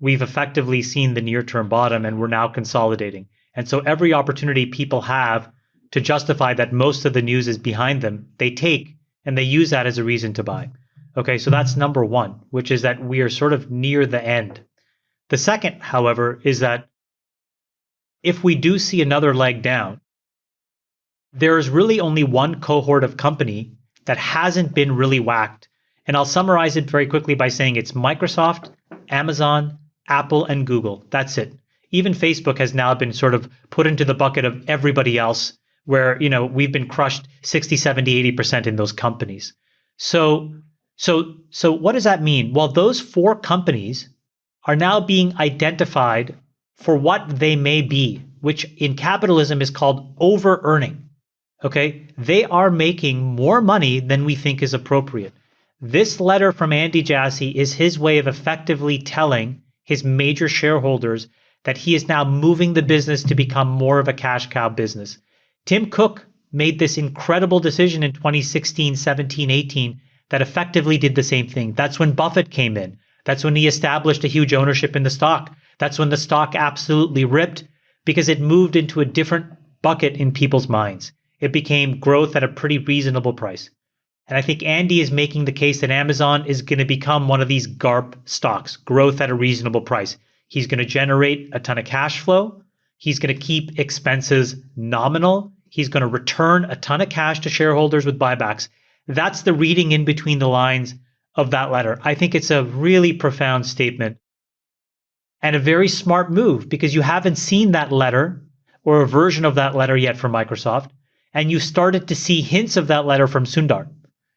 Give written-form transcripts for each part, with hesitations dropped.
we've effectively seen the near-term bottom and we're now consolidating. And so every opportunity people have to justify that most of the news is behind them, they take and they use that as a reason to buy. Okay, so that's number one, which is that we are sort of near the end. The second, however, is that if we do see another leg down, there is really only one cohort of company that hasn't been really whacked. And I'll summarize it very quickly by saying it's Microsoft, Amazon, Apple, and Google. That's it. Even Facebook has now been sort of put into the bucket of everybody else where, we've been crushed 60, 70, 80% in those companies. So what does that mean? Well, those four companies are now being identified for what they may be, which in capitalism is called over-earning. Okay? They are making more money than we think is appropriate. This letter from Andy Jassy is his way of effectively telling his major shareholders that he is now moving the business to become more of a cash cow business. Tim Cook made this incredible decision in 2016, 17, 18 that effectively did the same thing. That's when Buffett came in. That's when he established a huge ownership in the stock. That's when the stock absolutely ripped because it moved into a different bucket in people's minds. It became growth at a pretty reasonable price. And I think Andy is making the case that Amazon is going to become one of these GARP stocks, growth at a reasonable price. He's going to generate a ton of cash flow. He's going to keep expenses nominal. He's going to return a ton of cash to shareholders with buybacks. That's the reading in between the lines of that letter. I think it's a really profound statement and a very smart move because you haven't seen that letter or a version of that letter yet from Microsoft. And you started to see hints of that letter from Sundar,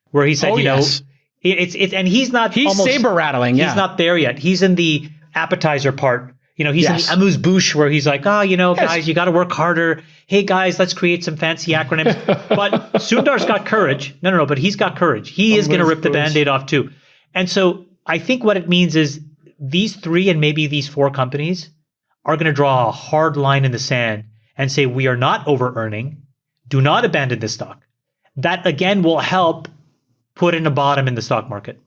where he said, yes. And he's saber rattling. He's not there yet. He's in the appetizer part. He's yes. in the amuse-bouche where he's like, guys, you got to work harder. Hey, guys, let's create some fancy acronyms. But Sundar's got courage. No, but he's got courage. He is going to rip the Band-Aid off too. And so I think what it means is these three and maybe these four companies are going to draw a hard line in the sand and say, we are not over-earning. Do not abandon this stock. That, again, will help put in a bottom in the stock market.